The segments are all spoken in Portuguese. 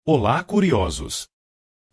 Olá, curiosos!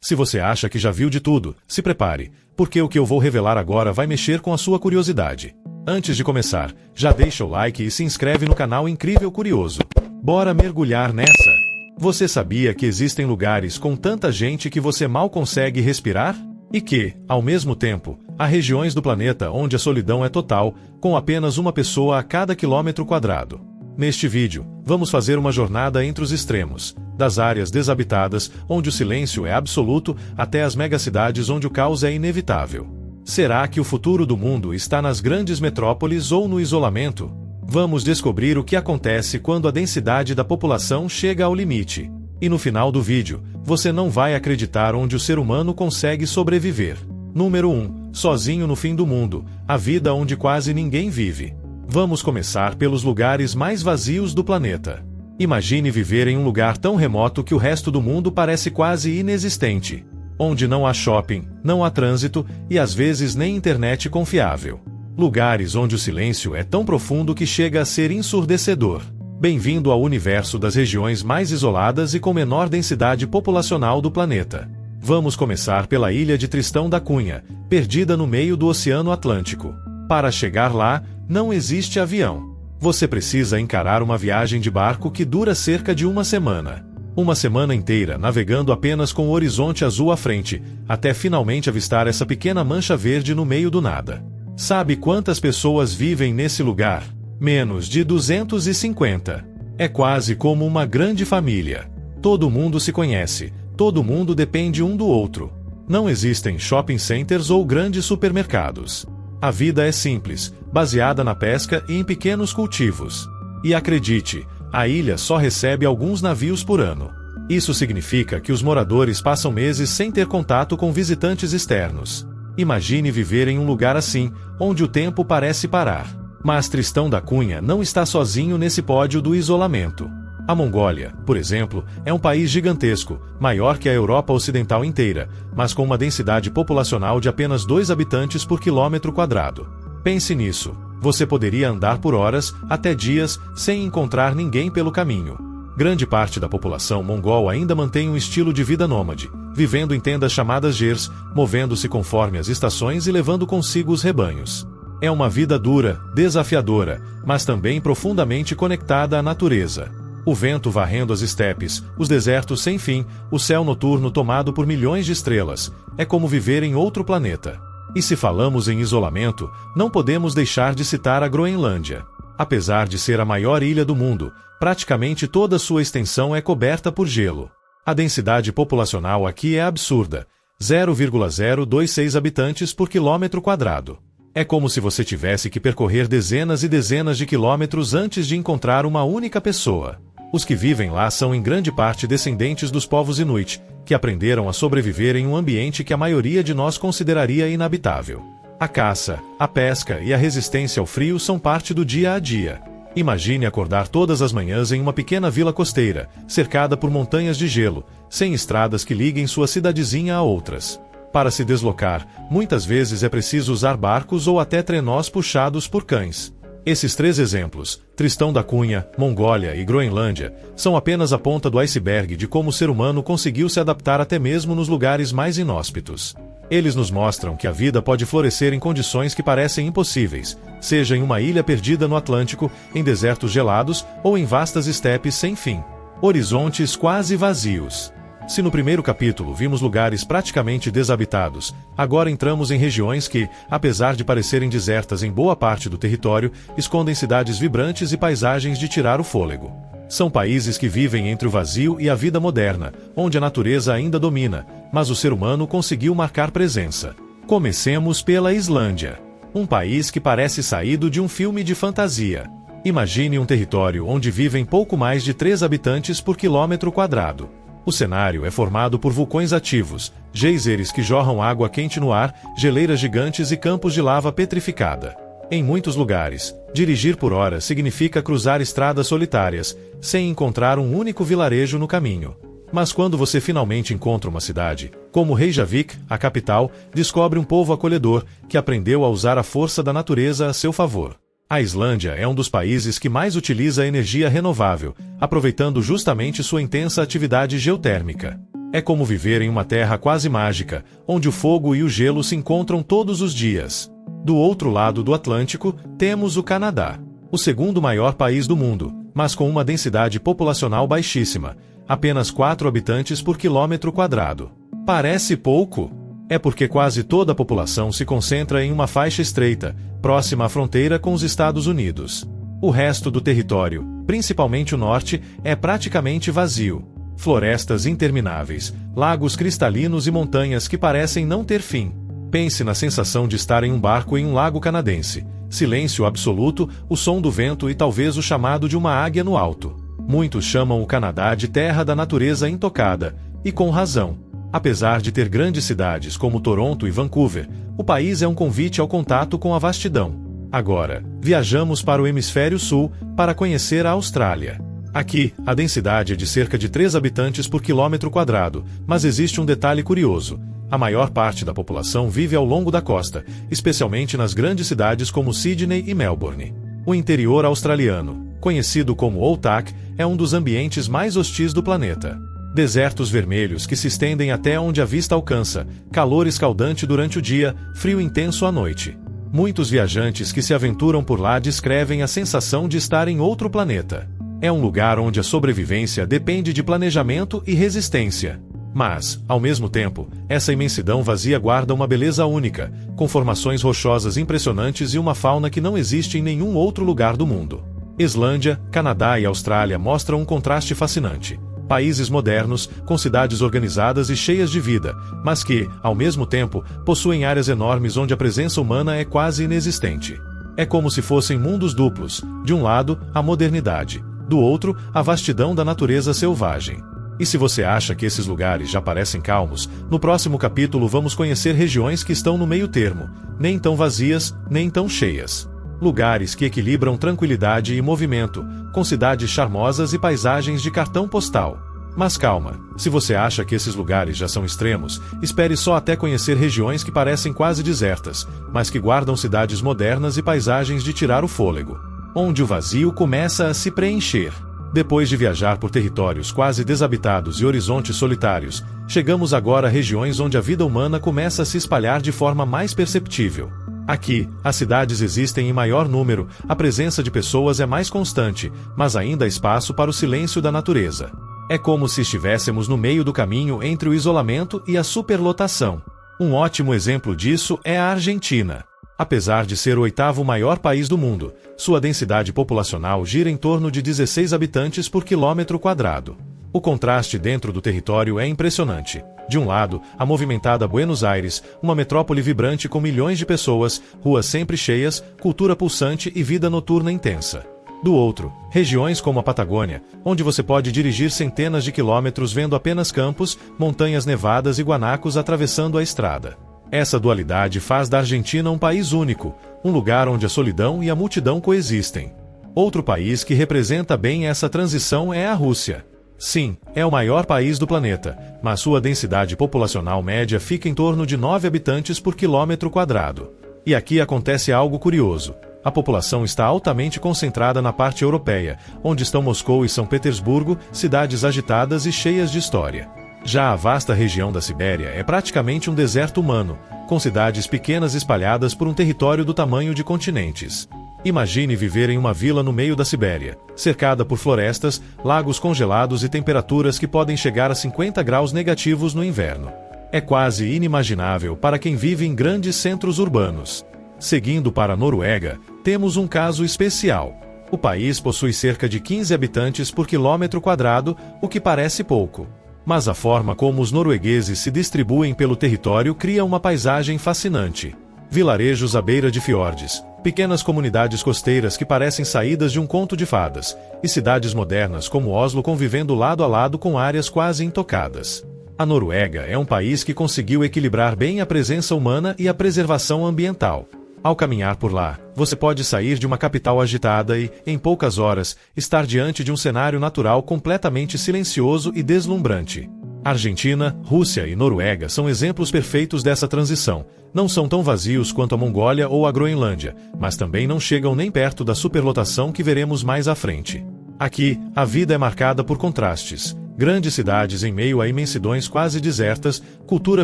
Se você acha que já viu de tudo, se prepare, porque o que eu vou revelar agora vai mexer com a sua curiosidade. Antes de começar, já deixa o like e se inscreve no canal Incrível Curioso. Bora mergulhar nessa! Você sabia que existem lugares com tanta gente que você mal consegue respirar? E que, ao mesmo tempo, há regiões do planeta onde a solidão é total, com apenas uma pessoa a cada quilômetro quadrado. Neste vídeo, vamos fazer uma jornada entre os extremos, das áreas desabitadas, onde o silêncio é absoluto, até as megacidades onde o caos é inevitável. Será que o futuro do mundo está nas grandes metrópoles ou no isolamento? Vamos descobrir o que acontece quando a densidade da população chega ao limite. E no final do vídeo, você não vai acreditar onde o ser humano consegue sobreviver. Número 1. Sozinho no fim do mundo, a vida onde quase ninguém vive. Vamos começar pelos lugares mais vazios do planeta. Imagine viver em um lugar tão remoto que o resto do mundo parece quase inexistente. Onde não há shopping, não há trânsito e às vezes nem internet confiável. Lugares onde o silêncio é tão profundo que chega a ser ensurdecedor. Bem-vindo ao universo das regiões mais isoladas e com menor densidade populacional do planeta. Vamos começar pela ilha de Tristão da Cunha, perdida no meio do Oceano Atlântico. Para chegar lá, não existe avião. Você precisa encarar uma viagem de barco que dura cerca de uma semana. Uma semana inteira navegando apenas com o horizonte azul à frente, até finalmente avistar essa pequena mancha verde no meio do nada. Sabe quantas pessoas vivem nesse lugar? Menos de 250. É quase como uma grande família. Todo mundo se conhece, todo mundo depende um do outro. Não existem shopping centers ou grandes supermercados. A vida é simples, baseada na pesca e em pequenos cultivos. E acredite, a ilha só recebe alguns navios por ano. Isso significa que os moradores passam meses sem ter contato com visitantes externos. Imagine viver em um lugar assim, onde o tempo parece parar. Mas Tristão da Cunha não está sozinho nesse pódio do isolamento. A Mongólia, por exemplo, é um país gigantesco, maior que a Europa Ocidental inteira, mas com uma densidade populacional de apenas 2 habitantes por quilômetro quadrado. Pense nisso. Você poderia andar por horas, até dias, sem encontrar ninguém pelo caminho. Grande parte da população mongol ainda mantém um estilo de vida nômade, vivendo em tendas chamadas gers, movendo-se conforme as estações e levando consigo os rebanhos. É uma vida dura, desafiadora, mas também profundamente conectada à natureza. O vento varrendo as estepes, os desertos sem fim, o céu noturno tomado por milhões de estrelas. É como viver em outro planeta. E se falamos em isolamento, não podemos deixar de citar a Groenlândia. Apesar de ser a maior ilha do mundo, praticamente toda sua extensão é coberta por gelo. A densidade populacional aqui é absurda, 0,026 habitantes por quilômetro quadrado. É como se você tivesse que percorrer dezenas e dezenas de quilômetros antes de encontrar uma única pessoa. Os que vivem lá são em grande parte descendentes dos povos Inuit, que aprenderam a sobreviver em um ambiente que a maioria de nós consideraria inabitável. A caça, a pesca e a resistência ao frio são parte do dia a dia. Imagine acordar todas as manhãs em uma pequena vila costeira, cercada por montanhas de gelo, sem estradas que liguem sua cidadezinha a outras. Para se deslocar, muitas vezes é preciso usar barcos ou até trenós puxados por cães. Esses 3 exemplos, Tristão da Cunha, Mongólia e Groenlândia, são apenas a ponta do iceberg de como o ser humano conseguiu se adaptar até mesmo nos lugares mais inóspitos. Eles nos mostram que a vida pode florescer em condições que parecem impossíveis, seja em uma ilha perdida no Atlântico, em desertos gelados ou em vastas estepes sem fim. Horizontes quase vazios. Se no primeiro capítulo vimos lugares praticamente desabitados, agora entramos em regiões que, apesar de parecerem desertas em boa parte do território, escondem cidades vibrantes e paisagens de tirar o fôlego. São países que vivem entre o vazio e a vida moderna, onde a natureza ainda domina, mas o ser humano conseguiu marcar presença. Comecemos pela Islândia. Um país que parece saído de um filme de fantasia. Imagine um território onde vivem pouco mais de 3 habitantes por quilômetro quadrado. O cenário é formado por vulcões ativos, geysers que jorram água quente no ar, geleiras gigantes e campos de lava petrificada. Em muitos lugares, dirigir por horas significa cruzar estradas solitárias, sem encontrar um único vilarejo no caminho. Mas quando você finalmente encontra uma cidade, como Reykjavik, a capital, descobre um povo acolhedor, que aprendeu a usar a força da natureza a seu favor. A Islândia é um dos países que mais utiliza energia renovável, aproveitando justamente sua intensa atividade geotérmica. É como viver em uma terra quase mágica, onde o fogo e o gelo se encontram todos os dias. Do outro lado do Atlântico, temos o Canadá, o segundo maior país do mundo, mas com uma densidade populacional baixíssima, apenas 4 habitantes por quilômetro quadrado. Parece pouco? É porque quase toda a população se concentra em uma faixa estreita, próxima à fronteira com os Estados Unidos. O resto do território, principalmente o norte, é praticamente vazio. Florestas intermináveis, lagos cristalinos e montanhas que parecem não ter fim. Pense na sensação de estar em um barco em um lago canadense. Silêncio absoluto, o som do vento e talvez o chamado de uma águia no alto. Muitos chamam o Canadá de terra da natureza intocada, e com razão. Apesar de ter grandes cidades como Toronto e Vancouver, o país é um convite ao contato com a vastidão. Agora, viajamos para o hemisfério sul para conhecer a Austrália. Aqui, a densidade é de cerca de 3 habitantes por quilômetro quadrado, mas existe um detalhe curioso. A maior parte da população vive ao longo da costa, especialmente nas grandes cidades como Sydney e Melbourne. O interior australiano, conhecido como Outback, é um dos ambientes mais hostis do planeta. Desertos vermelhos que se estendem até onde a vista alcança, calor escaldante durante o dia, frio intenso à noite. Muitos viajantes que se aventuram por lá descrevem a sensação de estar em outro planeta. É um lugar onde a sobrevivência depende de planejamento e resistência. Mas, ao mesmo tempo, essa imensidão vazia guarda uma beleza única, com formações rochosas impressionantes e uma fauna que não existe em nenhum outro lugar do mundo. Islândia, Canadá e Austrália mostram um contraste fascinante. Países modernos, com cidades organizadas e cheias de vida, mas que, ao mesmo tempo, possuem áreas enormes onde a presença humana é quase inexistente. É como se fossem mundos duplos, de um lado, a modernidade, do outro, a vastidão da natureza selvagem. E se você acha que esses lugares já parecem calmos, no próximo capítulo vamos conhecer regiões que estão no meio termo, nem tão vazias, nem tão cheias. Lugares que equilibram tranquilidade e movimento, com cidades charmosas e paisagens de cartão postal. Mas calma, se você acha que esses lugares já são extremos, espere só até conhecer regiões que parecem quase desertas, mas que guardam cidades modernas e paisagens de tirar o fôlego. Onde o vazio começa a se preencher. Depois de viajar por territórios quase desabitados e horizontes solitários, chegamos agora a regiões onde a vida humana começa a se espalhar de forma mais perceptível. Aqui, as cidades existem em maior número, a presença de pessoas é mais constante, mas ainda há espaço para o silêncio da natureza. É como se estivéssemos no meio do caminho entre o isolamento e a superlotação. Um ótimo exemplo disso é a Argentina. Apesar de ser o 8º maior país do mundo, sua densidade populacional gira em torno de 16 habitantes por quilômetro quadrado. O contraste dentro do território é impressionante. De um lado, a movimentada Buenos Aires, uma metrópole vibrante com milhões de pessoas, ruas sempre cheias, cultura pulsante e vida noturna intensa. Do outro, regiões como a Patagônia, onde você pode dirigir centenas de quilômetros vendo apenas campos, montanhas nevadas e guanacos atravessando a estrada. Essa dualidade faz da Argentina um país único, um lugar onde a solidão e a multidão coexistem. Outro país que representa bem essa transição é a Rússia. Sim, é o maior país do planeta, mas sua densidade populacional média fica em torno de 9 habitantes por quilômetro quadrado. E aqui acontece algo curioso. A população está altamente concentrada na parte europeia, onde estão Moscou e São Petersburgo, cidades agitadas e cheias de história. Já a vasta região da Sibéria é praticamente um deserto humano, com cidades pequenas espalhadas por um território do tamanho de continentes. Imagine viver em uma vila no meio da Sibéria, cercada por florestas, lagos congelados e temperaturas que podem chegar a 50 graus negativos no inverno. É quase inimaginável para quem vive em grandes centros urbanos. Seguindo para a Noruega, temos um caso especial. O país possui cerca de 15 habitantes por quilômetro quadrado, o que parece pouco. Mas a forma como os noruegueses se distribuem pelo território cria uma paisagem fascinante. Vilarejos à beira de fiordes, pequenas comunidades costeiras que parecem saídas de um conto de fadas, e cidades modernas como Oslo convivendo lado a lado com áreas quase intocadas. A Noruega é um país que conseguiu equilibrar bem a presença humana e a preservação ambiental. Ao caminhar por lá, você pode sair de uma capital agitada e, em poucas horas, estar diante de um cenário natural completamente silencioso e deslumbrante. Argentina, Rússia e Noruega são exemplos perfeitos dessa transição. Não são tão vazios quanto a Mongólia ou a Groenlândia, mas também não chegam nem perto da superlotação que veremos mais à frente. Aqui, a vida é marcada por contrastes. Grandes cidades em meio a imensidões quase desertas, cultura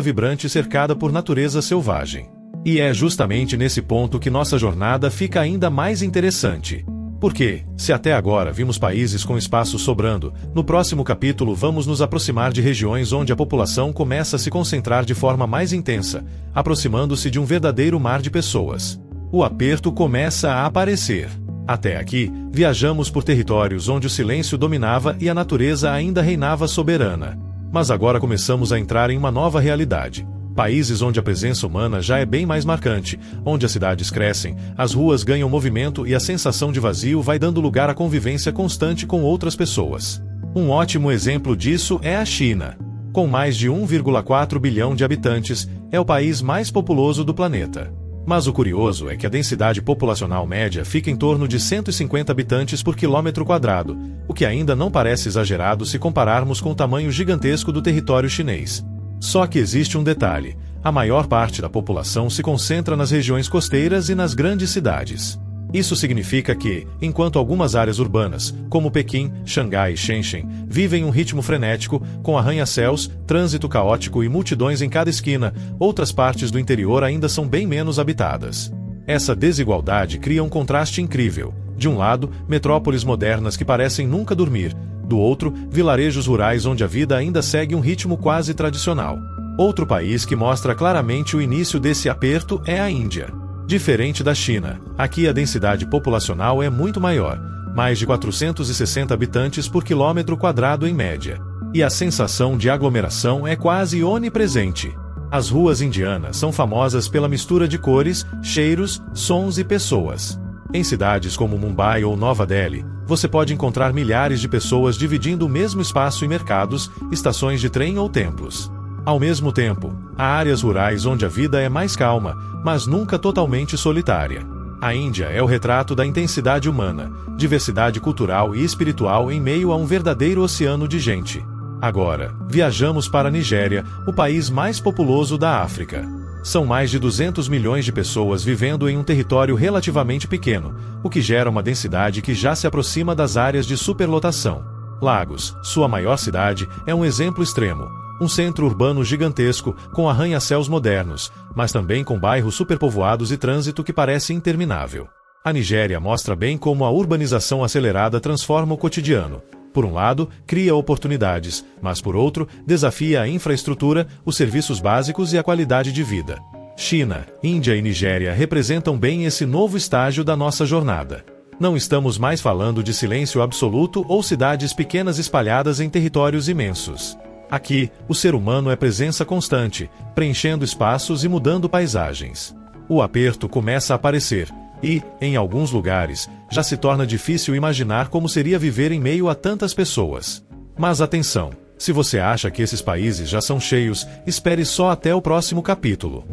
vibrante cercada por natureza selvagem. E é justamente nesse ponto que nossa jornada fica ainda mais interessante. Porque, se até agora vimos países com espaço sobrando, no próximo capítulo vamos nos aproximar de regiões onde a população começa a se concentrar de forma mais intensa, aproximando-se de um verdadeiro mar de pessoas. O aperto começa a aparecer. Até aqui, viajamos por territórios onde o silêncio dominava e a natureza ainda reinava soberana. Mas agora começamos a entrar em uma nova realidade. Países onde a presença humana já é bem mais marcante, onde as cidades crescem, as ruas ganham movimento e a sensação de vazio vai dando lugar à convivência constante com outras pessoas. Um ótimo exemplo disso é a China. Com mais de 1,4 bilhão de habitantes, é o país mais populoso do planeta. Mas o curioso é que a densidade populacional média fica em torno de 150 habitantes por quilômetro quadrado, o que ainda não parece exagerado se compararmos com o tamanho gigantesco do território chinês. Só que existe um detalhe: a maior parte da população se concentra nas regiões costeiras e nas grandes cidades. Isso significa que, enquanto algumas áreas urbanas, como Pequim, Xangai e Shenzhen, vivem um ritmo frenético, com arranha-céus, trânsito caótico e multidões em cada esquina, outras partes do interior ainda são bem menos habitadas. Essa desigualdade cria um contraste incrível. De um lado, metrópoles modernas que parecem nunca dormir. Do outro, vilarejos rurais onde a vida ainda segue um ritmo quase tradicional. Outro país que mostra claramente o início desse aperto é a Índia. Diferente da China, aqui a densidade populacional é muito maior, mais de 460 habitantes por quilômetro quadrado em média. E a sensação de aglomeração é quase onipresente. As ruas indianas são famosas pela mistura de cores, cheiros, sons e pessoas. Em cidades como Mumbai ou Nova Delhi, você pode encontrar milhares de pessoas dividindo o mesmo espaço em mercados, estações de trem ou templos. Ao mesmo tempo, há áreas rurais onde a vida é mais calma, mas nunca totalmente solitária. A Índia é o retrato da intensidade humana, diversidade cultural e espiritual em meio a um verdadeiro oceano de gente. Agora, viajamos para a Nigéria, o país mais populoso da África. São mais de 200 milhões de pessoas vivendo em um território relativamente pequeno, o que gera uma densidade que já se aproxima das áreas de superlotação. Lagos, sua maior cidade, é um exemplo extremo. Um centro urbano gigantesco, com arranha-céus modernos, mas também com bairros superpovoados e trânsito que parece interminável. A Nigéria mostra bem como a urbanização acelerada transforma o cotidiano. Por um lado, cria oportunidades, mas por outro, desafia a infraestrutura, os serviços básicos e a qualidade de vida. China, Índia e Nigéria representam bem esse novo estágio da nossa jornada. Não estamos mais falando de silêncio absoluto ou cidades pequenas espalhadas em territórios imensos. Aqui, o ser humano é presença constante, preenchendo espaços e mudando paisagens. O aperto começa a aparecer. E, em alguns lugares, já se torna difícil imaginar como seria viver em meio a tantas pessoas. Mas atenção, se você acha que esses países já são cheios, espere só até o próximo capítulo.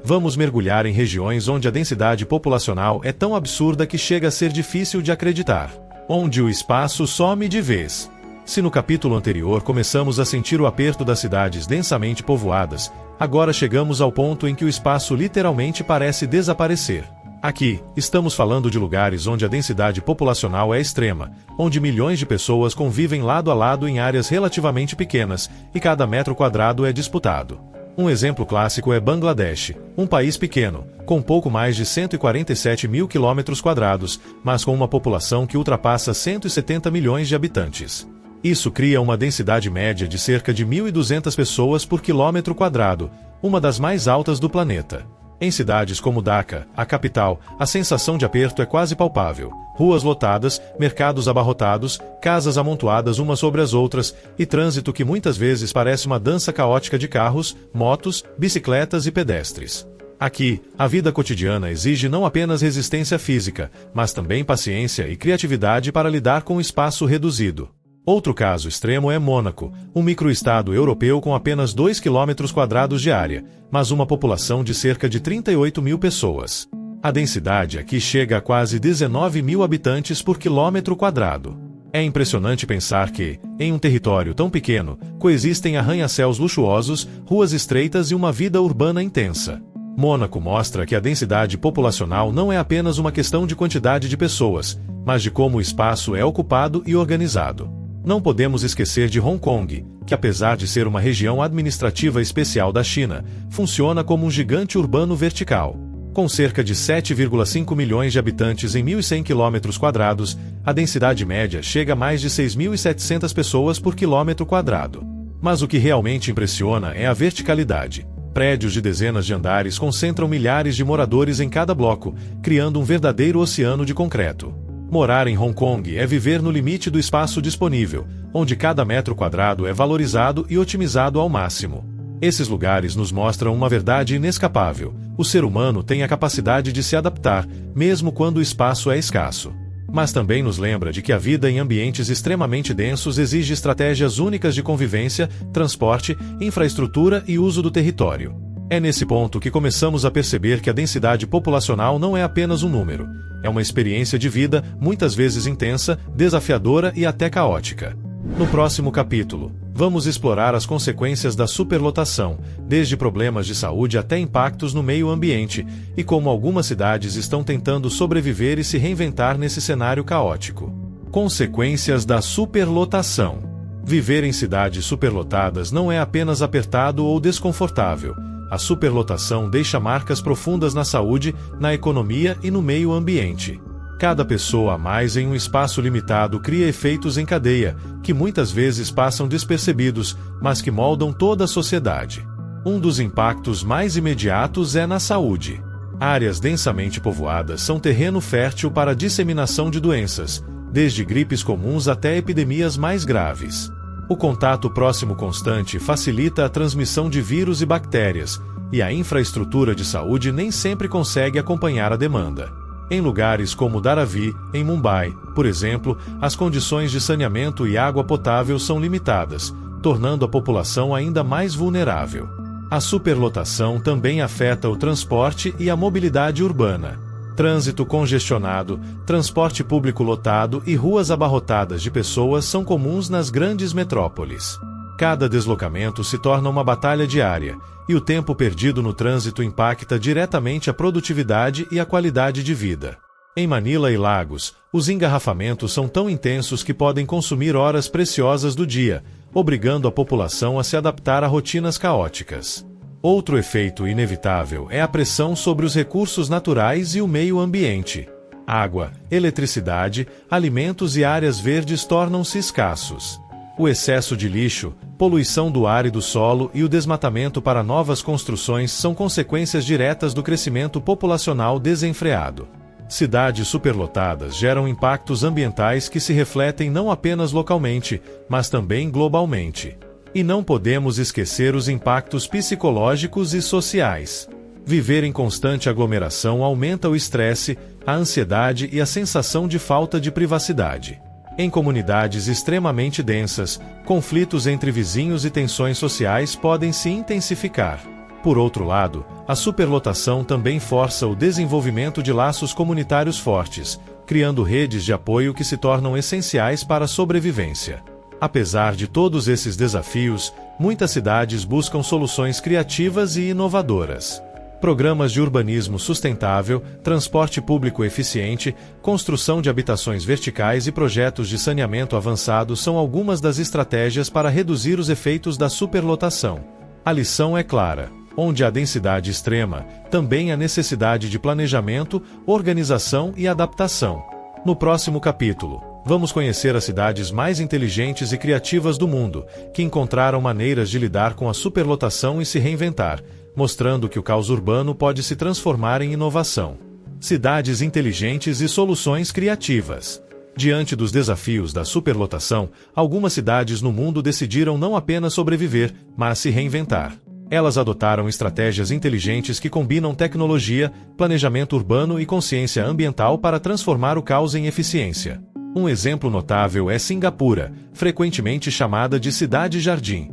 Vamos mergulhar em regiões onde a densidade populacional é tão absurda que chega a ser difícil de acreditar. Onde o espaço some de vez. Se no capítulo anterior começamos a sentir o aperto das cidades densamente povoadas, agora chegamos ao ponto em que o espaço literalmente parece desaparecer. Aqui, estamos falando de lugares onde a densidade populacional é extrema, onde milhões de pessoas convivem lado a lado em áreas relativamente pequenas, e cada metro quadrado é disputado. Um exemplo clássico é Bangladesh, um país pequeno, com pouco mais de 147 mil quilômetros quadrados, mas com uma população que ultrapassa 170 milhões de habitantes. Isso cria uma densidade média de cerca de 1.200 pessoas por quilômetro quadrado, uma das mais altas do planeta. Em cidades como Dhaka, a capital, a sensação de aperto é quase palpável. Ruas lotadas, mercados abarrotados, casas amontoadas umas sobre as outras, e trânsito que muitas vezes parece uma dança caótica de carros, motos, bicicletas e pedestres. Aqui, a vida cotidiana exige não apenas resistência física, mas também paciência e criatividade para lidar com o espaço reduzido. Outro caso extremo é Mônaco, um microestado europeu com apenas 2 km² de área, mas uma população de cerca de 38 mil pessoas. A densidade aqui chega a quase 19 mil habitantes por quilômetro quadrado. É impressionante pensar que, em um território tão pequeno, coexistem arranha-céus luxuosos, ruas estreitas e uma vida urbana intensa. Mônaco mostra que a densidade populacional não é apenas uma questão de quantidade de pessoas, mas de como o espaço é ocupado e organizado. Não podemos esquecer de Hong Kong, que apesar de ser uma região administrativa especial da China, funciona como um gigante urbano vertical. Com cerca de 7,5 milhões de habitantes em 1.100 km², a densidade média chega a mais de 6.700 pessoas por quilômetro quadrado. Mas o que realmente impressiona é a verticalidade. Prédios de dezenas de andares concentram milhares de moradores em cada bloco, criando um verdadeiro oceano de concreto. Morar em Hong Kong é viver no limite do espaço disponível, onde cada metro quadrado é valorizado e otimizado ao máximo. Esses lugares nos mostram uma verdade inescapável: o ser humano tem a capacidade de se adaptar, mesmo quando o espaço é escasso. Mas também nos lembra de que a vida em ambientes extremamente densos exige estratégias únicas de convivência, transporte, infraestrutura e uso do território. É nesse ponto que começamos a perceber que a densidade populacional não é apenas um número. É uma experiência de vida, muitas vezes intensa, desafiadora e até caótica. No próximo capítulo, vamos explorar as consequências da superlotação, desde problemas de saúde até impactos no meio ambiente, e como algumas cidades estão tentando sobreviver e se reinventar nesse cenário caótico. Consequências da superlotação. Viver em cidades superlotadas não é apenas apertado ou desconfortável. A superlotação deixa marcas profundas na saúde, na economia e no meio ambiente. Cada pessoa a mais em um espaço limitado cria efeitos em cadeia, que muitas vezes passam despercebidos, mas que moldam toda a sociedade. Um dos impactos mais imediatos é na saúde. Áreas densamente povoadas são terreno fértil para a disseminação de doenças, desde gripes comuns até epidemias mais graves. O contato próximo constante facilita a transmissão de vírus e bactérias, e a infraestrutura de saúde nem sempre consegue acompanhar a demanda. Em lugares como Dharavi, em Mumbai, por exemplo, as condições de saneamento e água potável são limitadas, tornando a população ainda mais vulnerável. A superlotação também afeta o transporte e a mobilidade urbana. Trânsito congestionado, transporte público lotado e ruas abarrotadas de pessoas são comuns nas grandes metrópoles. Cada deslocamento se torna uma batalha diária, e o tempo perdido no trânsito impacta diretamente a produtividade e a qualidade de vida. Em Manila e Lagos, os engarrafamentos são tão intensos que podem consumir horas preciosas do dia, obrigando a população a se adaptar a rotinas caóticas. Outro efeito inevitável é a pressão sobre os recursos naturais e o meio ambiente. Água, eletricidade, alimentos e áreas verdes tornam-se escassos. O excesso de lixo, poluição do ar e do solo e o desmatamento para novas construções são consequências diretas do crescimento populacional desenfreado. Cidades superlotadas geram impactos ambientais que se refletem não apenas localmente, mas também globalmente. E não podemos esquecer os impactos psicológicos e sociais. Viver em constante aglomeração aumenta o estresse, a ansiedade e a sensação de falta de privacidade. Em comunidades extremamente densas, conflitos entre vizinhos e tensões sociais podem se intensificar. Por outro lado, a superlotação também força o desenvolvimento de laços comunitários fortes, criando redes de apoio que se tornam essenciais para a sobrevivência. Apesar de todos esses desafios, muitas cidades buscam soluções criativas e inovadoras. Programas de urbanismo sustentável, transporte público eficiente, construção de habitações verticais e projetos de saneamento avançado são algumas das estratégias para reduzir os efeitos da superlotação. A lição é clara: onde há densidade extrema, também há necessidade de planejamento, organização e adaptação. No próximo capítulo, vamos conhecer as cidades mais inteligentes e criativas do mundo, que encontraram maneiras de lidar com a superlotação e se reinventar, mostrando que o caos urbano pode se transformar em inovação. Cidades inteligentes e soluções criativas. Diante dos desafios da superlotação, algumas cidades no mundo decidiram não apenas sobreviver, mas se reinventar. Elas adotaram estratégias inteligentes que combinam tecnologia, planejamento urbano e consciência ambiental para transformar o caos em eficiência. Um exemplo notável é Cingapura, frequentemente chamada de cidade-jardim.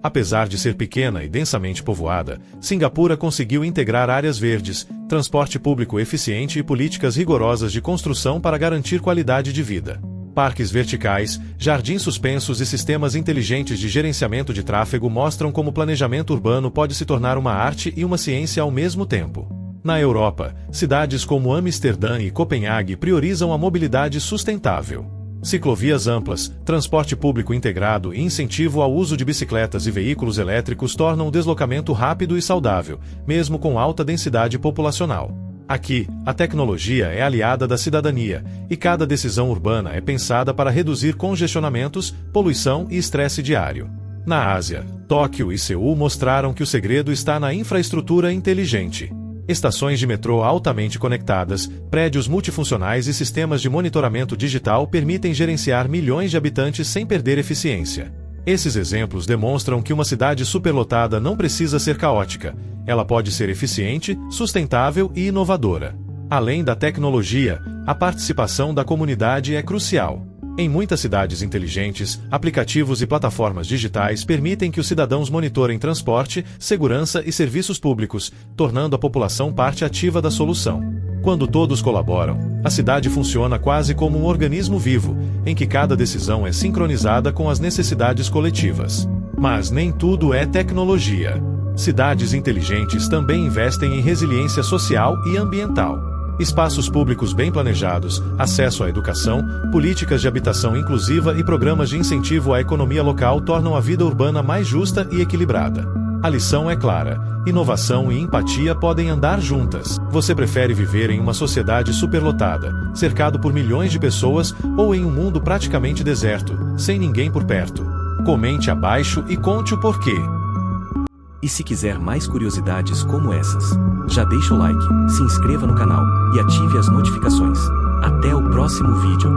Apesar de ser pequena e densamente povoada, Cingapura conseguiu integrar áreas verdes, transporte público eficiente e políticas rigorosas de construção para garantir qualidade de vida. Parques verticais, jardins suspensos e sistemas inteligentes de gerenciamento de tráfego mostram como o planejamento urbano pode se tornar uma arte e uma ciência ao mesmo tempo. Na Europa, cidades como Amsterdã e Copenhague priorizam a mobilidade sustentável. Ciclovias amplas, transporte público integrado e incentivo ao uso de bicicletas e veículos elétricos tornam o deslocamento rápido e saudável, mesmo com alta densidade populacional. Aqui, a tecnologia é aliada da cidadania, e cada decisão urbana é pensada para reduzir congestionamentos, poluição e estresse diário. Na Ásia, Tóquio e Seul mostraram que o segredo está na infraestrutura inteligente. Estações de metrô altamente conectadas, prédios multifuncionais e sistemas de monitoramento digital permitem gerenciar milhões de habitantes sem perder eficiência. Esses exemplos demonstram que uma cidade superlotada não precisa ser caótica. Ela pode ser eficiente, sustentável e inovadora. Além da tecnologia, a participação da comunidade é crucial. Em muitas cidades inteligentes, aplicativos e plataformas digitais permitem que os cidadãos monitorem transporte, segurança e serviços públicos, tornando a população parte ativa da solução. Quando todos colaboram, a cidade funciona quase como um organismo vivo, em que cada decisão é sincronizada com as necessidades coletivas. Mas nem tudo é tecnologia. Cidades inteligentes também investem em resiliência social e ambiental. Espaços públicos bem planejados, acesso à educação, políticas de habitação inclusiva e programas de incentivo à economia local tornam a vida urbana mais justa e equilibrada. A lição é clara: inovação e empatia podem andar juntas. Você prefere viver em uma sociedade superlotada, cercado por milhões de pessoas, ou em um mundo praticamente deserto, sem ninguém por perto? Comente abaixo e conte o porquê. E se quiser mais curiosidades como essas, já deixa o like, se inscreva no canal e ative as notificações. Até o próximo vídeo.